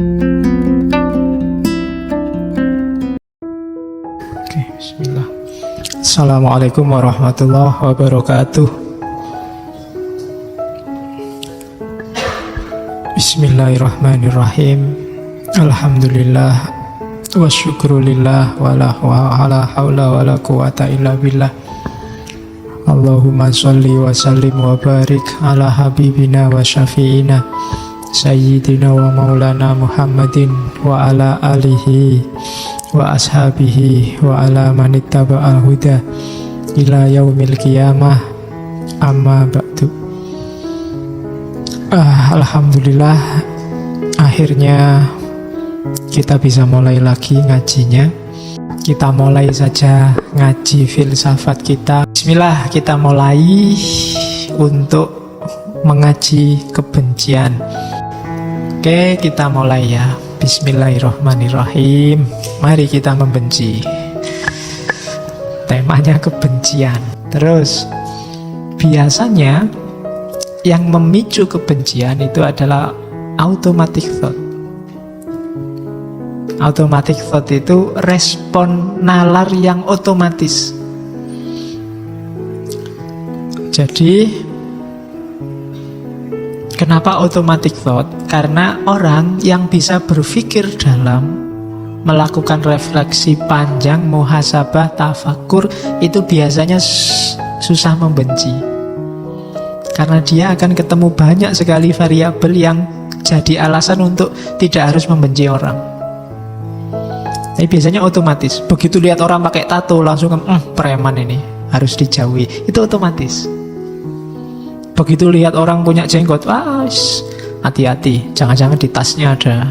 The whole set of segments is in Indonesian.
Oke, bismillah. Assalamualaikum warahmatullahi wabarakatuh. Bismillahirrahmanirrahim. Alhamdulillah wa syukrulillah wa la hawla wa la quwata illa billah. Allahumma sholli wa sallim wa barik ala habibina wa syafi'ina sayyidina wa maulana Muhammadin wa ala alihi wa ashabihi wa ala manittaba'al huda ila yaumil qiyamah, amma ba'du. Alhamdulillah, akhirnya kita bisa mulai lagi ngajinya. Kita mulai saja ngaji filsafat kita. Bismillah, kita mulai untuk mengaji kebencian. Oke, kita mulai ya. Bismillahirrahmanirrahim. Mari kita membenci. Temanya kebencian. Terus, biasanya yang memicu kebencian itu adalah automatic thought. Automatic thought itu respon nalar yang otomatis. Jadi, kenapa automatic thought? Karena orang yang bisa berpikir dalam, melakukan refleksi panjang, muhasabah, tafakur, itu biasanya susah membenci. Karena dia akan ketemu banyak sekali variabel yang jadi alasan untuk tidak harus membenci orang. Tapi biasanya otomatis. Begitu lihat orang pakai tato langsung preman ini, harus dijauhi. Itu otomatis. Begitu lihat orang punya jenggot, hati-hati, jangan-jangan di tasnya ada.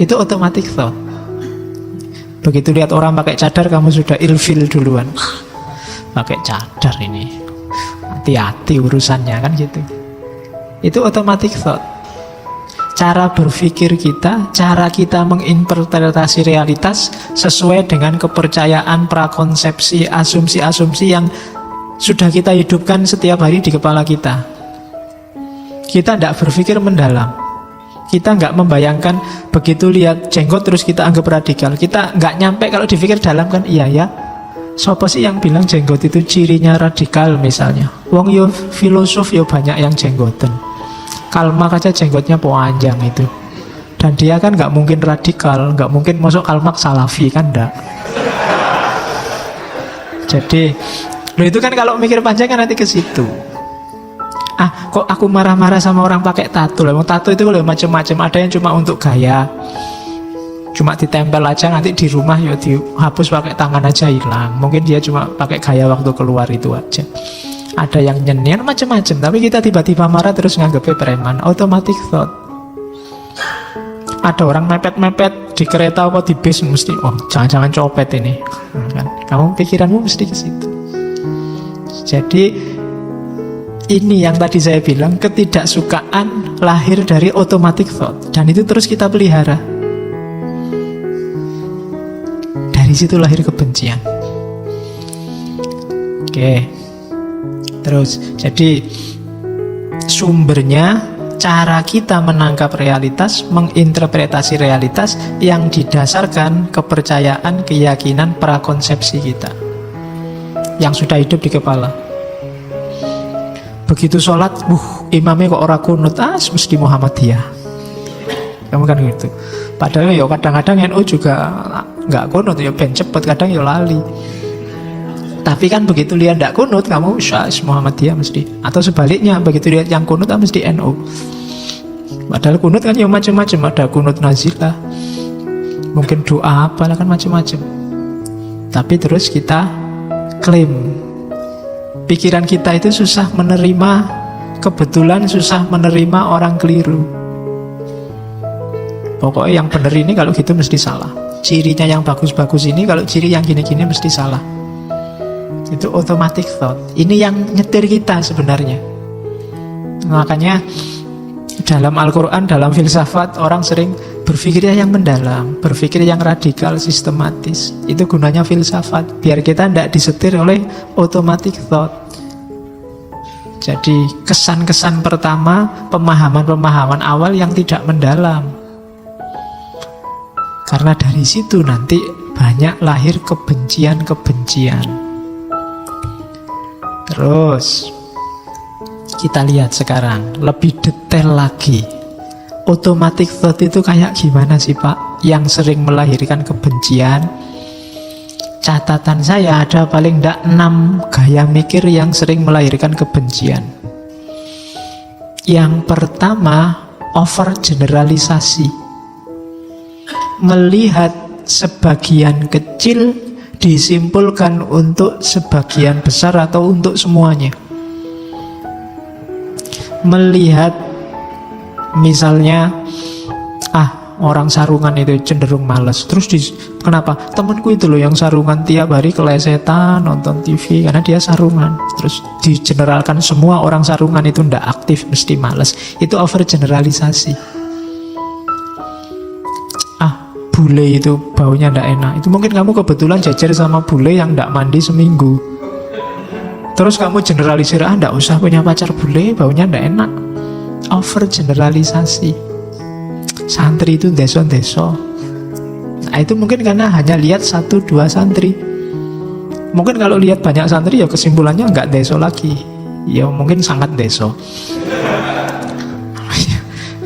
Itu automatic thought. Begitu lihat orang pakai cadar, kamu sudah ilfil duluan. Pakai cadar ini, hati-hati urusannya, kan gitu. Itu automatic thought. Cara berpikir kita, cara kita menginterpretasi realitas sesuai dengan kepercayaan, prakonsepsi, asumsi-asumsi yang sudah kita hidupkan setiap hari di kepala kita. Kita tidak berpikir mendalam. Kita nggak membayangkan begitu lihat jenggot terus kita anggap radikal. Kita nggak nyampe kalau dipikir dalam, kan iya ya. Siapa sih yang bilang jenggot itu cirinya radikal misalnya? Wong yo filosof yo banyak yang jenggoten. Karl Marx aja jenggotnya panjang itu. Dan dia kan nggak mungkin radikal, nggak mungkin masuk Karl Marx salafi, kan enggak. Jadi, lo itu kan kalau mikir panjang kan nanti ke situ. Kok aku marah-marah sama orang pakai tato? Lah, tato itu kalau macam-macam, ada yang cuma untuk gaya, cuma ditempel aja, nanti di rumah ya dihapus pakai tangan aja hilang. Mungkin dia cuma pakai gaya waktu keluar itu aja. Ada yang nyenir macam-macam, tapi kita tiba-tiba marah terus nganggepnya preman. Automatic thought. Ada orang mepet-mepet di kereta apa di bis, mesti jangan-jangan copet ini, kan? Kamu pikiranmu mesti ke situ. Jadi ini yang tadi saya bilang, ketidaksukaan lahir dari automatic thought, dan itu terus kita pelihara. Dari situ lahir kebencian. Oke. Terus, jadi sumbernya cara kita menangkap realitas, menginterpretasi realitas yang didasarkan kepercayaan, keyakinan, prakonsepsi kita yang sudah hidup di kepala. Begitu sholat, imamnya kok ora kunut, mesti Muhammadiyah. Kamu kan gitu. Padahal ya kadang-kadang NU juga nggak kunut, ya ben cepet, kadang ya lali. Tapi kan begitu lihat tidak kunut, kamu Muhammadiyah mesti. Atau sebaliknya, begitu lihat yang kunut, mesti NU. Padahal kunut kan ya macam-macam. Ada kunut nazilah, mungkin doa apalah, kan macam-macam. Tapi terus kita klaim, pikiran kita itu susah menerima kebetulan, susah menerima orang keliru. Pokoknya yang benar ini kalau gitu mesti salah. Cirinya yang bagus-bagus ini, kalau ciri yang gini-gini mesti salah. Itu automatic thought. Ini yang nyetir kita sebenarnya. Makanya dalam Al-Quran, dalam filsafat, orang sering berpikirnya yang mendalam, berpikir yang radikal, sistematis. Itu gunanya filsafat, biar kita tidak disetir oleh automatic thought. Jadi kesan-kesan pertama, pemahaman-pemahaman awal yang tidak mendalam. Karena dari situ nanti banyak lahir kebencian-kebencian. Terus kita lihat sekarang lebih detail lagi. Automatic thought itu kayak gimana sih Pak? Yang sering melahirkan kebencian. Catatan saya ada paling tidak 6 gaya mikir yang sering melahirkan kebencian. Yang pertama, overgeneralisasi. Melihat sebagian kecil disimpulkan untuk sebagian besar atau untuk semuanya. Melihat misalnya orang sarungan itu cenderung malas. Terus kenapa? Temanku itu loh yang sarungan tiap hari kelesetan nonton TV karena dia sarungan. Terus digeneralkan semua orang sarungan itu ndak aktif, mesti malas. Itu overgeneralisasi. Bule itu baunya ndak enak. Itu mungkin kamu kebetulan jajar sama bule yang ndak mandi seminggu. Terus kamu generalisir, ndak usah punya pacar bule, baunya ndak enak. Overgeneralisasi. Santri itu deso-deso. Nah itu mungkin karena hanya lihat 1-2 santri. Mungkin kalau lihat banyak santri ya kesimpulannya nggak deso lagi. Ya mungkin sangat deso.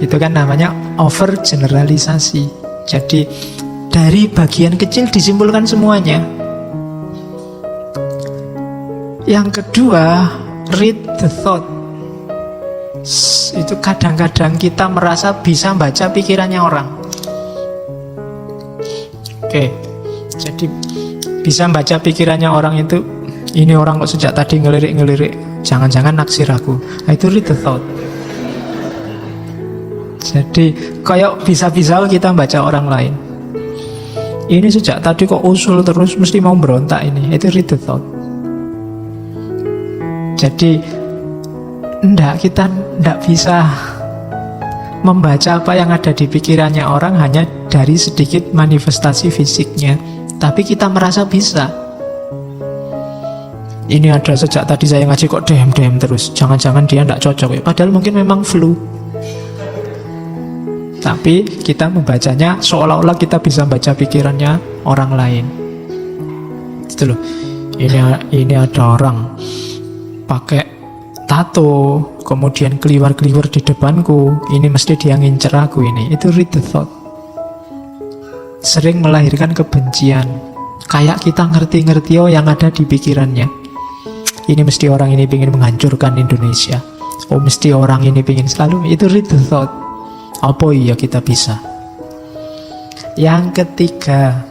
Itu kan namanya overgeneralisasi. Jadi dari bagian kecil disimpulkan semuanya. Yang kedua, read the thought. Itu kadang-kadang kita merasa bisa baca pikirannya orang. Oke, jadi bisa baca pikirannya orang itu, ini orang kok sejak tadi ngelirik-ngelirik, jangan-jangan naksir aku. Nah, itu read the thought. Jadi kayak bisa-bisa kita baca orang lain. Ini sejak tadi kok usul terus, mesti mau berontak ini. Itu read the thought. Jadi kita ndak bisa membaca apa yang ada di pikirannya orang hanya dari sedikit manifestasi fisiknya. Tapi kita merasa bisa. Ini ada sejak tadi saya ngaji kok dem-dem terus. Jangan-jangan dia ndak cocok ya. Padahal mungkin memang flu. Tapi kita membacanya seolah-olah kita bisa baca pikirannya orang lain. Itu loh. Ini ada orang pakai tato, kemudian keliwar-keliwar di depanku. Ini mesti dia ngincer aku ini. Itu read the thought. Sering melahirkan kebencian. Kayak kita ngerti-ngerti yang ada di pikirannya. Ini mesti orang ini ingin menghancurkan Indonesia. Oh mesti orang ini ingin selalu. Itu read the thought. Apa iya kita bisa? Yang ketiga,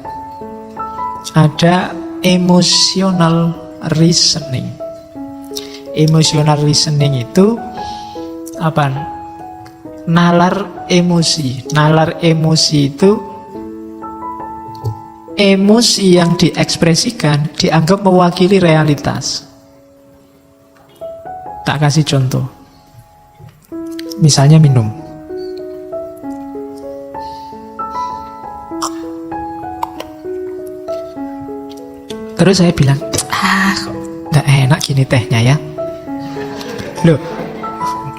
ada emotional reasoning. Emotional reasoning itu apa? Nalar emosi. Nalar emosi itu emosi yang diekspresikan dianggap mewakili realitas. Tak kasih contoh. Misalnya minum. Terus saya bilang, nggak enak gini tehnya ya. Loh,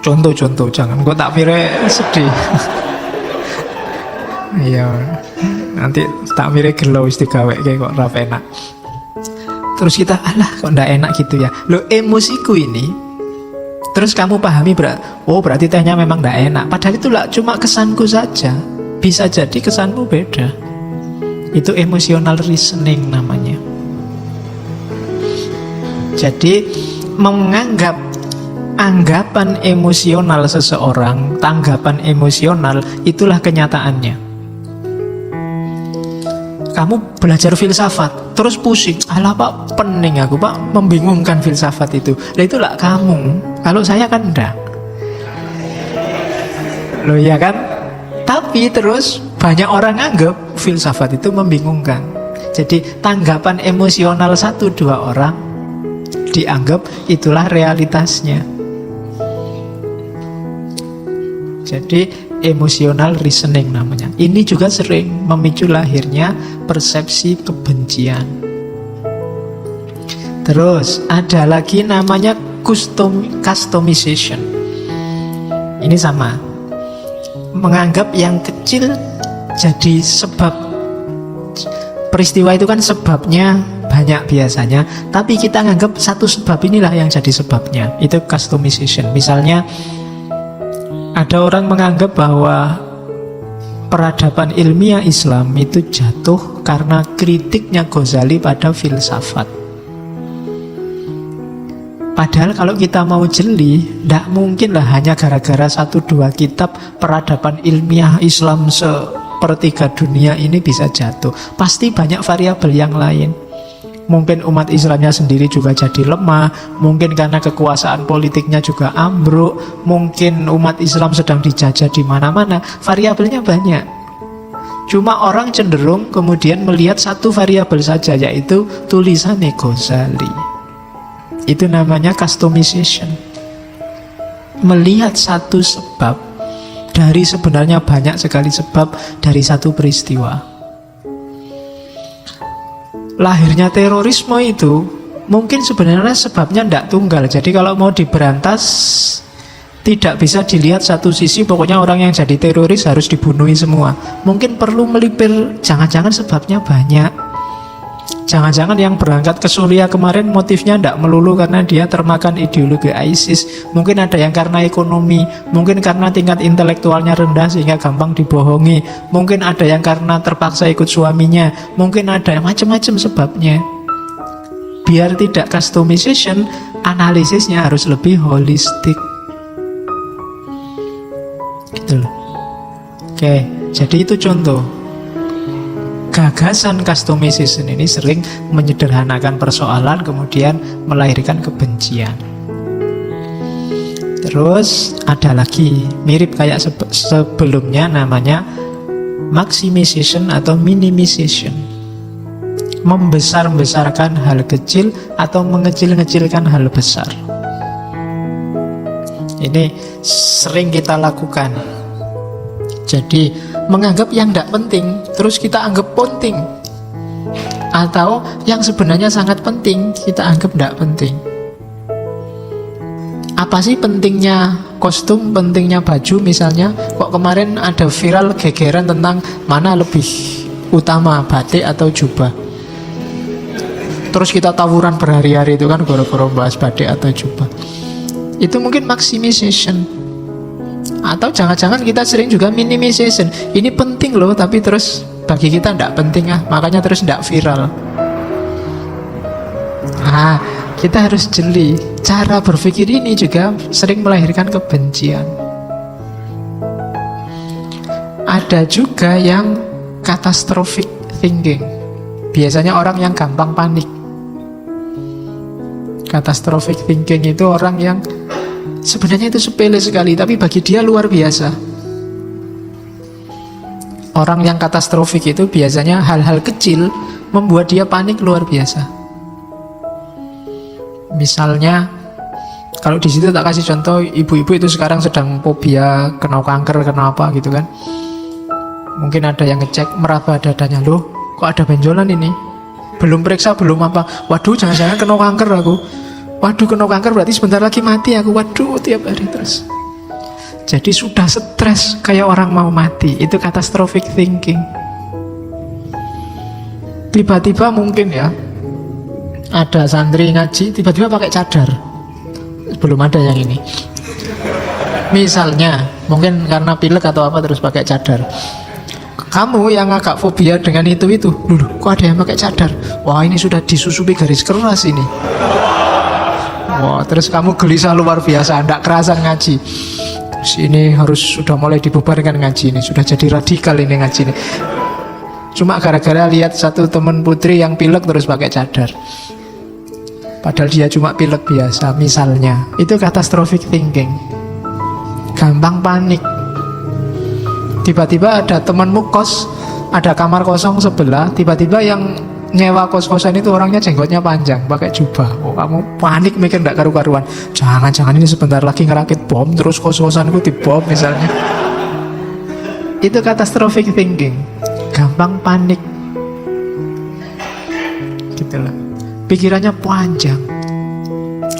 contoh-contoh, jangan kok tak mire sedih. Iya, nanti tak mire gelo wis digawe kayak kok ra enak. Terus kita, alah kok ndak enak gitu ya. Loh, emosiku ini. Terus kamu pahami berarti tehnya memang ndak enak. Padahal itu lah cuma kesanku saja. Bisa jadi kesanmu beda. Itu emotional reasoning namanya. Jadi menganggap anggapan emosional seseorang, tanggapan emosional, itulah kenyataannya. Kamu belajar filsafat, terus pusing, alah Pak, pening aku Pak, membingungkan filsafat itu. Nah itulah kamu, kalau saya kan enggak. Loh ya kan? Tapi terus banyak orang anggap filsafat itu membingungkan. Jadi tanggapan emosional 1-2 orang dianggap itulah realitasnya. Jadi emotional reasoning namanya. Ini juga sering memicu lahirnya persepsi kebencian. Terus ada lagi namanya customization. Ini sama. Menganggap yang kecil jadi sebab peristiwa itu kan sebabnya banyak biasanya, tapi kita nganggap satu sebab inilah yang jadi sebabnya. Itu customization. Misalnya ada orang menganggap bahwa peradaban ilmiah Islam itu jatuh karena kritiknya Ghazali pada filsafat. Padahal kalau kita mau jeli, tidak mungkin lah hanya gara-gara 1-2 kitab peradaban ilmiah Islam sepertiga dunia ini bisa jatuh. Pasti banyak variabel yang lain. Mungkin umat Islamnya sendiri juga jadi lemah, mungkin karena kekuasaan politiknya juga ambruk, mungkin umat Islam sedang dijajah di mana-mana. Variabelnya banyak. Cuma orang cenderung kemudian melihat satu variabel saja, yaitu tulisan Ghazali. Itu namanya customization. Melihat satu sebab dari sebenarnya banyak sekali sebab dari satu peristiwa. Lahirnya terorisme itu mungkin sebenarnya sebabnya tidak tunggal. Jadi kalau mau diberantas, tidak bisa dilihat satu sisi, pokoknya orang yang jadi teroris harus dibunuhi semua. Mungkin perlu melipir, jangan-jangan sebabnya banyak. Jangan-jangan yang berangkat ke Suriah kemarin motifnya tidak melulu karena dia termakan ideologi ISIS. Mungkin ada yang karena ekonomi, mungkin karena tingkat intelektualnya rendah sehingga gampang dibohongi. Mungkin ada yang karena terpaksa ikut suaminya. Mungkin ada yang macam-macam sebabnya. Biar tidak customization, analisisnya harus lebih holistik. Gitu loh. Oke, jadi itu contoh. Gagasan customization ini sering menyederhanakan persoalan, kemudian melahirkan kebencian. Terus ada lagi mirip kayak sebelumnya, namanya maximization atau minimization. Membesar-besarkan hal kecil atau mengecil-ngecilkan hal besar. Ini sering kita lakukan. Jadi menganggap yang tidak penting terus kita anggap penting, atau yang sebenarnya sangat penting kita anggap tidak penting. Apa sih pentingnya kostum, pentingnya baju misalnya? Kok kemarin ada viral gegeran tentang mana lebih utama, batik atau jubah? Terus kita tawuran berhari-hari itu kan gara-gara bahas batik atau jubah. Itu mungkin maximization. Atau jangan-jangan kita sering juga minimization. Ini penting loh, tapi terus bagi kita tidak penting makanya terus tidak viral. Kita harus jeli. Cara berpikir ini juga sering melahirkan kebencian. Ada juga yang catastrophic thinking. Biasanya orang yang gampang panik. Catastrophic thinking itu orang yang sebenarnya itu sepele sekali, tapi bagi dia luar biasa. Orang yang katastrofik itu biasanya hal-hal kecil membuat dia panik luar biasa. Misalnya, kalau di situ tak kasih contoh, ibu-ibu itu sekarang sedang fobia kena kanker, kena apa gitu kan. Mungkin ada yang ngecek meraba dadanya, loh kok ada benjolan ini? Belum periksa, belum apa. Waduh, jangan-jangan kena kanker aku. Waduh, kena kanker berarti sebentar lagi mati aku. Waduh, tiap hari terus. Jadi sudah stres kayak orang mau mati. Itu catastrophic thinking. Tiba-tiba mungkin ya ada santri ngaji, tiba-tiba pakai cadar. Belum ada yang ini. Misalnya, mungkin karena pilek atau apa terus pakai cadar. Kamu yang agak fobia dengan itu, dulu kok ada yang pakai cadar? Wah, ini sudah disusupi garis keras ini. Wah, terus kamu gelisah luar biasa, tidak kerasan ngaji. Terus ini harus sudah mulai dibubarkan ngaji ini, sudah jadi radikal ini ngaji ini. Cuma gara-gara lihat satu teman putri yang pilek terus pakai cadar. Padahal dia cuma pilek biasa, misalnya. Itu catastrophic thinking. Gampang panik. Tiba-tiba ada temanmu kos, ada kamar kosong sebelah, tiba-tiba yang nyewa kos-kosan itu orangnya jenggotnya panjang, pakai jubah. Oh, kamu panik mikir gak karu-karuan. Jangan-jangan ini sebentar lagi ngerakit bom, terus kos-kosanku dibom misalnya. Itu catastrophic thinking. Gampang panik. Gitu lah. Pikirannya panjang.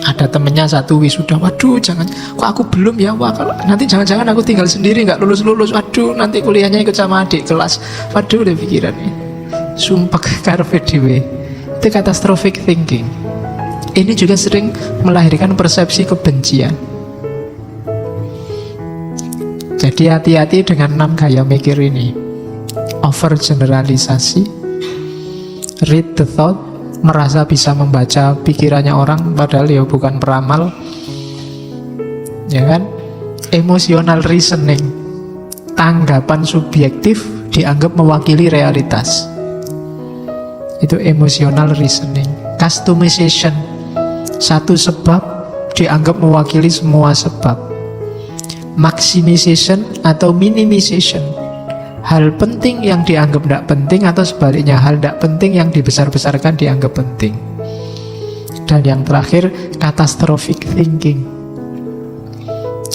Ada temennya satu wisuda, waduh jangan, kok aku belum ya, wah kalau nanti jangan-jangan aku tinggal sendiri gak lulus-lulus, waduh nanti kuliahnya ikut sama adik kelas, waduh udah pikiran ini. sumpek karepe dhewe. Itu catastrophic thinking. Ini juga sering melahirkan persepsi kebencian. Jadi hati-hati dengan 6 gaya mikir ini. Overgeneralisasi, read the thought, merasa bisa membaca pikirannya orang padahal ya bukan peramal, ya kan? Emotional reasoning, tanggapan subjektif dianggap mewakili realitas. Itu emotional reasoning. Customization, satu sebab dianggap mewakili semua sebab. Maximization atau minimization, hal penting yang dianggap tidak penting, atau sebaliknya hal tidak penting yang dibesar-besarkan dianggap penting. Dan yang terakhir, catastrophic thinking.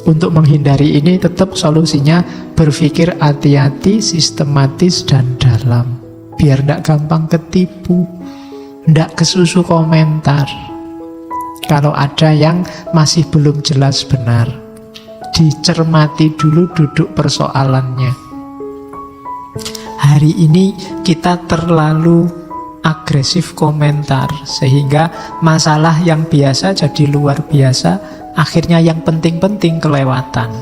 Untuk menghindari ini tetap solusinya berpikir hati-hati, sistematis, dan dalam, biar tidak gampang ketipu, tidak kesusu komentar. Kalau ada yang masih belum jelas benar, dicermati dulu duduk persoalannya. Hari ini kita terlalu agresif komentar, sehingga masalah yang biasa jadi luar biasa, akhirnya yang penting-penting kelewatan.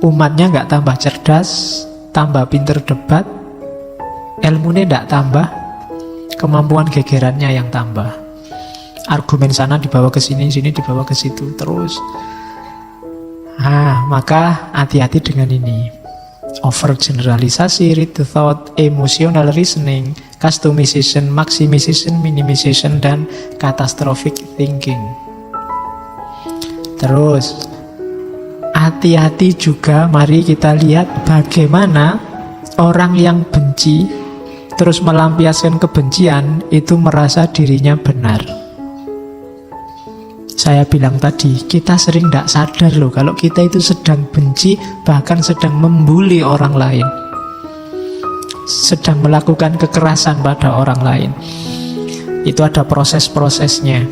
Umatnya nggak tambah cerdas, tambah pinter debat, ilmunya nggak tambah, kemampuan gegerannya yang tambah. Argumen sana dibawa ke sini, sini dibawa ke situ terus. Maka hati-hati dengan ini. Overgeneralisasi, read the thought, emotional reasoning, customization, maximization, minimization, dan catastrophic thinking. Terus hati-hati juga, mari kita lihat bagaimana orang yang benci terus melampiaskan kebencian itu merasa dirinya benar. Saya bilang tadi, kita sering tidak sadar loh kalau kita itu sedang benci, bahkan sedang membuli orang lain, sedang melakukan kekerasan pada orang lain. Itu ada proses-prosesnya.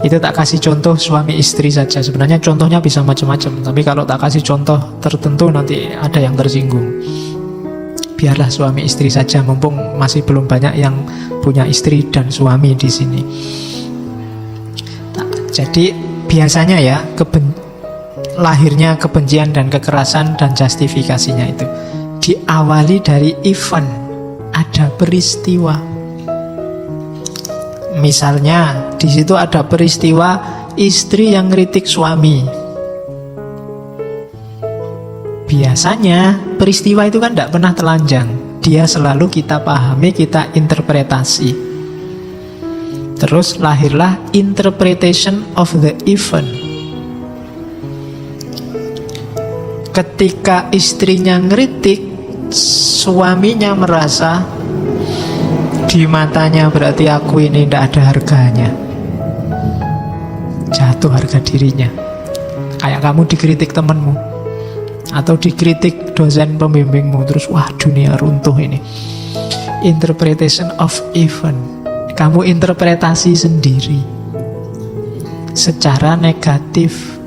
Itu tak kasih contoh suami istri saja. Sebenarnya contohnya bisa macam-macam, tapi kalau tak kasih contoh tertentu nanti ada yang tersinggung. Biarlah suami istri saja, mumpung masih belum banyak yang punya istri dan suami di sini. Jadi biasanya ya, lahirnya kebencian dan kekerasan dan justifikasinya itu diawali dari event, ada peristiwa. Misalnya di situ ada peristiwa istri yang ngeritik suami. Biasanya peristiwa itu kan tidak pernah telanjang, dia selalu kita pahami, kita interpretasi. Terus lahirlah interpretation of the event. Ketika istrinya ngeritik, suaminya merasa di matanya berarti aku ini tidak ada harganya. Jatuh harga dirinya. Kayak kamu dikritik temanmu, atau dikritik dosen pembimbingmu, terus wah dunia runtuh ini. Interpretation of event. Kamu interpretasi sendiri secara negatif.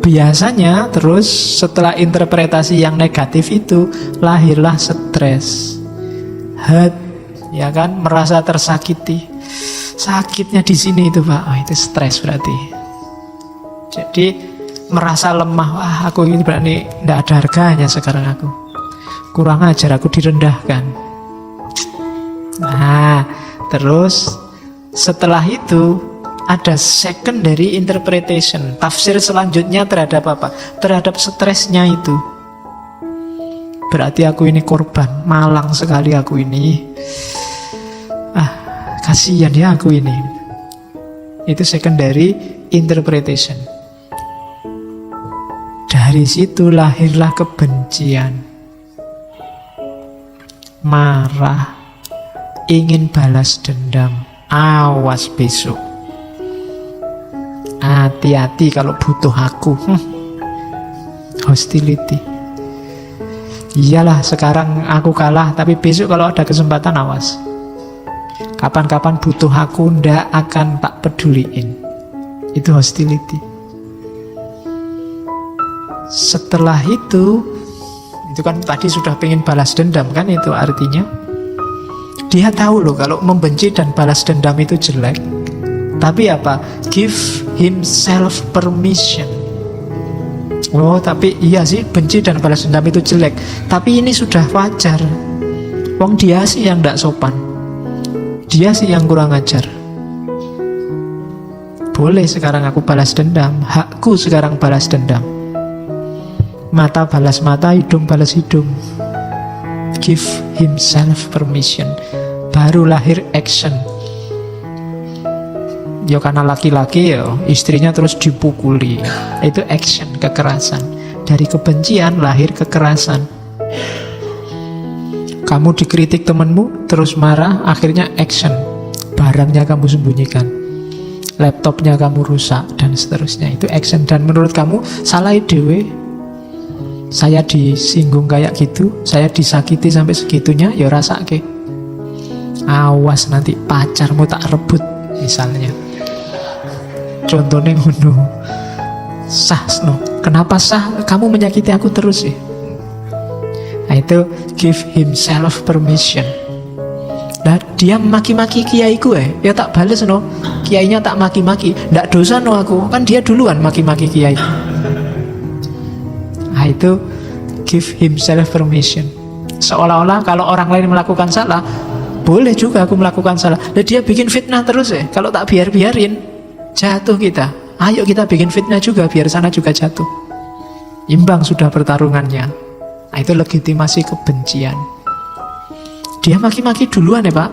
Biasanya terus setelah interpretasi yang negatif itu lahirlah stres, hurt, ya kan, merasa tersakiti. Sakitnya di sini itu Pak, itu stres berarti. Jadi merasa lemah, wah aku ini berarti tidak ada harganya sekarang, aku kurang ajar, aku direndahkan. Nah, terus setelah itu ada secondary interpretation, tafsir selanjutnya terhadap apa? Terhadap stresnya itu. Berarti aku ini korban, malang sekali aku ini. Kasihan ya aku ini. Itu secondary interpretation. Dari situ lahirlah kebencian, marah, ingin balas dendam. Awas besok, hati-hati kalau butuh aku. Hostility. Iyalah sekarang aku kalah, tapi besok kalau ada kesempatan awas. Kapan-kapan butuh aku, ndak akan tak peduliin. Itu hostility. Setelah itu Itu kan tadi sudah pengen balas dendam kan, itu artinya dia tahu loh kalau membenci dan balas dendam itu jelek. Tapi apa? Give himself permission. Oh, tapi iya sih, benci dan balas dendam itu jelek, tapi ini sudah wajar. Wong dia sih yang tidak sopan, dia sih yang kurang ajar. Boleh sekarang aku balas dendam, hakku sekarang balas dendam. Mata balas mata, hidung balas hidung. Give himself permission. Baru lahir action. Ya karena laki-laki ya istrinya terus dipukuli. Itu action, kekerasan. Dari kebencian lahir kekerasan. Kamu dikritik temenmu, terus marah, akhirnya action. Barangnya kamu sembunyikan, laptopnya kamu rusak, dan seterusnya. Itu action. Dan menurut kamu salah dewe, saya disinggung kayak gitu, saya disakiti sampai segitunya, ya rasake. Awas nanti pacarmu tak rebut misalnya. Contohnya ngono. Sah no. Kenapa sah? Kamu menyakiti aku terus sih. Nah itu give himself permission. Nah dia maki-maki kiaiku ya tak bales no. Kiainya tak maki-maki, ndak dosa no aku. Kan dia duluan maki-maki kiai. Nah itu give himself permission. Seolah-olah kalau orang lain melakukan salah, boleh juga aku melakukan salah. Dan dia bikin fitnah terus ya. Kalau tak biarin, jatuh kita. Ayo kita bikin fitnah juga, biar sana juga jatuh. Imbang sudah pertarungannya. Nah itu legitimasi kebencian. Dia maki-maki duluan ya Pak.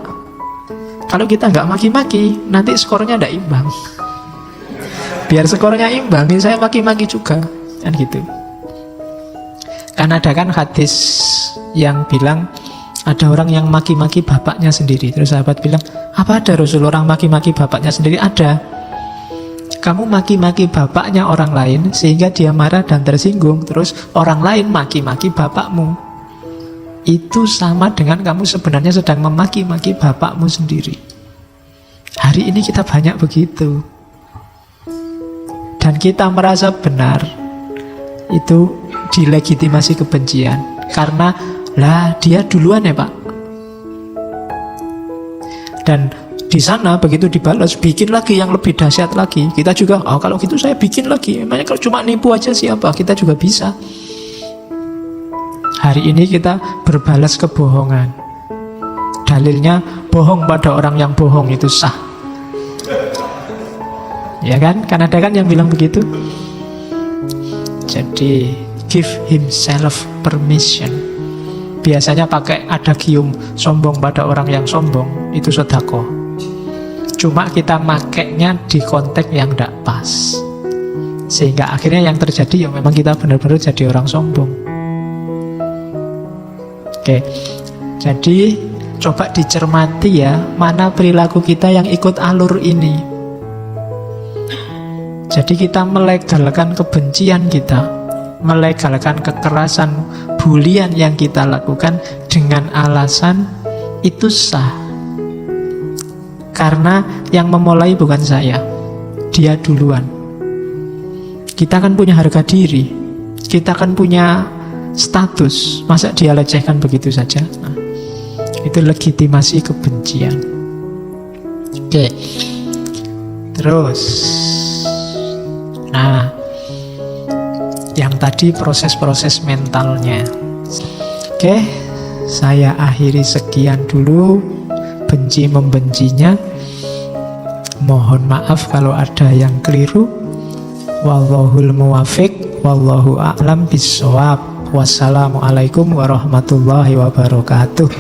Kalau kita nggak maki-maki, nanti skornya nggak imbang. Biar skornya imbang, saya maki-maki juga. Kan gitu. Kan ada kan hadis yang bilang ada orang yang maki-maki bapaknya sendiri. Terus sahabat bilang, apa ada Rasul orang maki-maki bapaknya sendiri? Ada. Kamu maki-maki bapaknya orang lain sehingga dia marah dan tersinggung, terus orang lain maki-maki bapakmu. Itu sama dengan kamu sebenarnya sedang memaki-maki bapakmu sendiri. Hari ini kita banyak begitu. Dan kita merasa benar. Itu dilegitimasi kebencian. Karena lah dia duluan ya Pak. Dan di sana begitu dibalas, bikin lagi yang lebih dahsyat lagi. Kita juga, kalau gitu saya bikin lagi. Emangnya kalau cuma nipu aja siapa? Kita juga bisa. Hari ini kita berbalas kebohongan. Dalilnya bohong pada orang yang bohong itu sah. Ya kan? Kan ada kan yang bilang begitu. Jadi give himself permission. Biasanya pakai ada gium sombong pada orang yang sombong, itu sedekah. Cuma kita makainya di konteks yang tidak pas, sehingga akhirnya yang terjadi ya memang kita benar-benar jadi orang sombong. Oke, jadi coba dicermati ya, mana perilaku kita yang ikut alur ini. Jadi kita melegalkan kebencian kita, melegalkan kekerasan, bulian yang kita lakukan dengan alasan itu sah. Karena yang memulai bukan saya, dia duluan. Kita kan punya harga diri, kita kan punya status, masa dia lecehkan begitu saja? Nah, itu legitimasi kebencian. Oke, terus nah, yang tadi proses-proses mentalnya. Oke, saya akhiri sekian dulu. Benci membencinya. Mohon maaf kalau ada yang keliru. Wallahul muwafiq, wallahu a'lam bissawab. Wassalamualaikum warahmatullahi wabarakatuh.